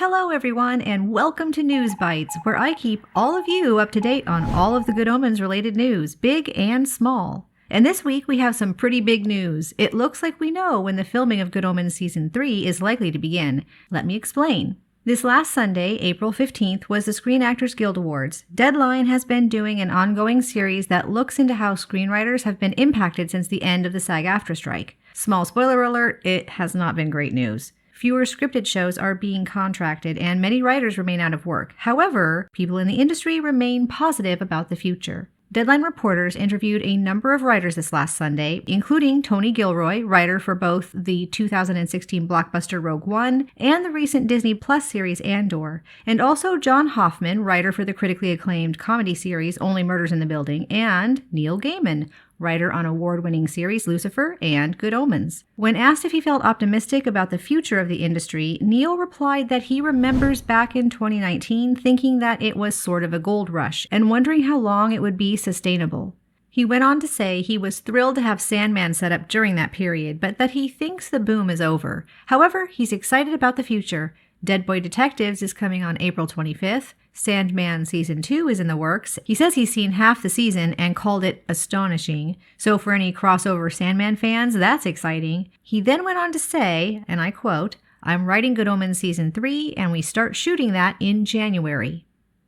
Hello everyone, and welcome to News Bites, where I keep all of you up to date on all of the Good Omens related news, big and small. And this week we have some pretty big news. It looks like we know when the filming of Good Omens Season 3 is likely to begin. Let me explain. This last Sunday, April 15th, was the Screen Actors Guild Awards. Deadline has been doing an ongoing series that looks into how screenwriters have been impacted since the end of the SAG-AFTRA strike. Small spoiler alert, it has not been great news. Fewer scripted shows are being contracted, and many writers remain out of work. However, people in the industry remain positive about the future. Deadline reporters interviewed a number of writers this last Sunday, including Tony Gilroy, writer for both the 2016 blockbuster Rogue One and the recent Disney Plus series Andor, and also John Hoffman, writer for the critically acclaimed comedy series Only Murders in the Building, and Neil Gaiman, writer on award-winning series Lucifer and Good Omens. When asked if he felt optimistic about the future of the industry, Neil replied that he remembers back in 2019 thinking that it was sort of a gold rush and wondering how long it would be sustainable. He went on to say he was thrilled to have Sandman set up during that period, but that he thinks the boom is over. However, he's excited about the future. Dead Boy Detectives is coming on April 25th. Sandman Season 2 is in the works. He says he's seen half the season and called it astonishing. So for any crossover Sandman fans, that's exciting. He then went on to say, and I quote, "I'm writing Good Omens Season 3 and we start shooting that in January."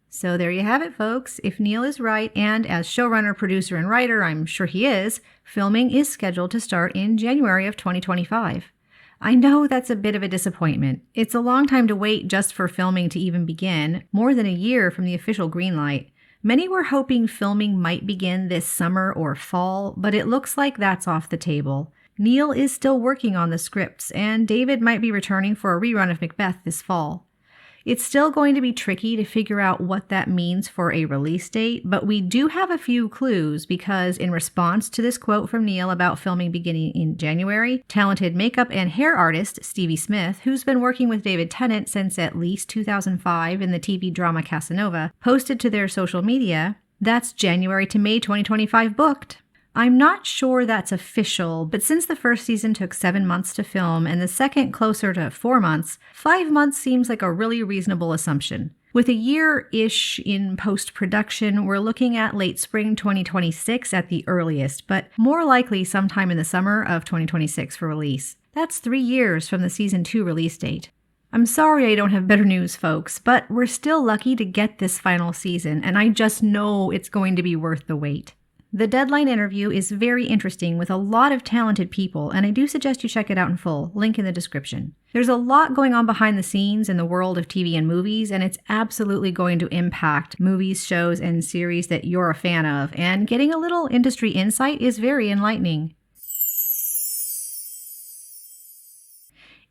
So there you have it, folks. If Neil is right, and as showrunner, producer, and writer, I'm sure he is, filming is scheduled to start in January of 2025. I know that's a bit of a disappointment. It's a long time to wait just for filming to even begin, more than a year from the official greenlight. Many were hoping filming might begin this summer or fall, but it looks like that's off the table. Neil is still working on the scripts, and David might be returning for a rerun of Macbeth this fall. It's still going to be tricky to figure out what that means for a release date, but we do have a few clues because in response to this quote from Neil about filming beginning in January, talented makeup and hair artist Stevie Smith, who's been working with David Tennant since at least 2005 in the TV drama Casanova, posted to their social media, "That's January to May 2025 booked." I'm not sure that's official, but since the first season took 7 months to film and the second closer to 4 months, 5 months seems like a really reasonable assumption. With a year-ish in post-production, we're looking at late spring 2026 at the earliest, but more likely sometime in the summer of 2026 for release. That's 3 years from the Season 2 release date. I'm sorry I don't have better news, folks, but we're still lucky to get this final season, and I just know it's going to be worth the wait. The Deadline interview is very interesting with a lot of talented people, and I do suggest you check it out in full, link in the description. There's a lot going on behind the scenes in the world of TV and movies, and it's absolutely going to impact movies, shows, and series that you're a fan of, and getting a little industry insight is very enlightening.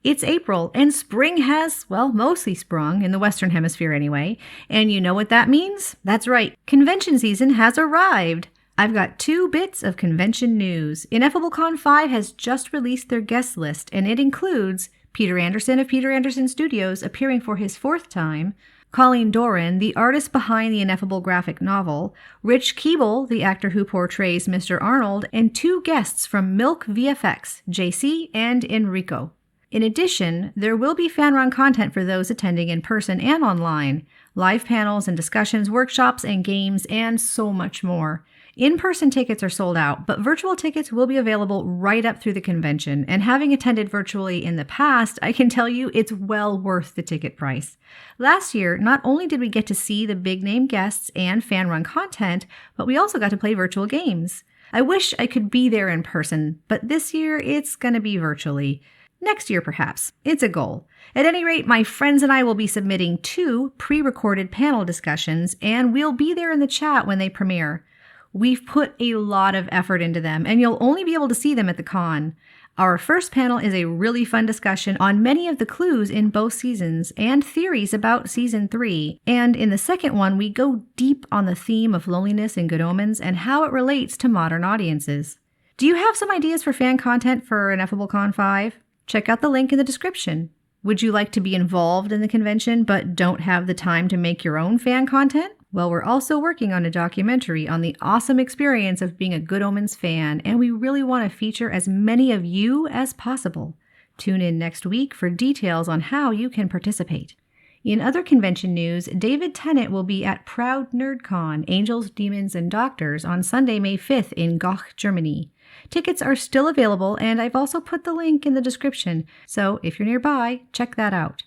It's April, and spring has, well, mostly sprung, in the Western Hemisphere anyway, and you know what that means? That's right, convention season has arrived! I've got 2 bits of convention news. IneffableCon 5 has just released their guest list, and it includes Peter Anderson of Peter Anderson Studios appearing for his 4th time, Colleen Doran, the artist behind the Ineffable graphic novel, Rich Keeble, the actor who portrays Mr. Arnold, and 2 guests from Milk VFX, JC and Enrico. In addition, there will be fan-run content for those attending in person and online, live panels and discussions, workshops and games, and so much more. In-person tickets are sold out, but virtual tickets will be available right up through the convention, and having attended virtually in the past, I can tell you it's well worth the ticket price. Last year, not only did we get to see the big-name guests and fan-run content, but we also got to play virtual games. I wish I could be there in person, but this year it's gonna be virtually. Next year, perhaps. It's a goal. At any rate, my friends and I will be submitting 2 pre-recorded panel discussions, and we'll be there in the chat when they premiere. We've put a lot of effort into them, and you'll only be able to see them at the con. Our first panel is a really fun discussion on many of the clues in both seasons and theories about Season 3. And in the second one, we go deep on the theme of loneliness in Good Omens and how it relates to modern audiences. Do you have some ideas for fan content for IneffableCon 5? Check out the link in the description. Would you like to be involved in the convention but don't have the time to make your own fan content? Well, we're also working on a documentary on the awesome experience of being a Good Omens fan, and we really want to feature as many of you as possible. Tune in next week for details on how you can participate. In other convention news, David Tennant will be at Proud NerdCon, Angels, Demons, and Doctors on Sunday, May 5th in Goch, Germany. Tickets are still available, and I've also put the link in the description, so if you're nearby, check that out.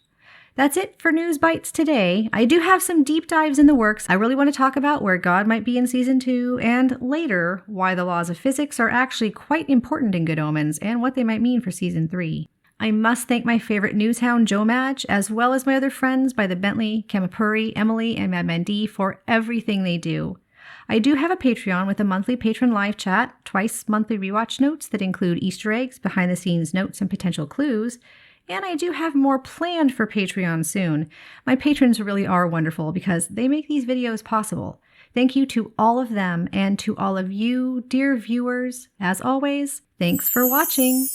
That's it for News Bites today. I do have some deep dives in the works. I really want to talk about where God might be in Season 2, and later, why the laws of physics are actually quite important in Good Omens, and what they might mean for Season 3. I must thank my favorite newshound, Joe Madge, as well as my other friends by the Bentley, Kamapuri, Emily, and Madman D for everything they do. I do have a Patreon with a monthly patron live chat, twice monthly rewatch notes that include Easter eggs, behind-the-scenes notes, and potential clues. And I do have more planned for Patreon soon. My patrons really are wonderful because they make these videos possible. Thank you to all of them and to all of you, dear viewers. As always, thanks for watching.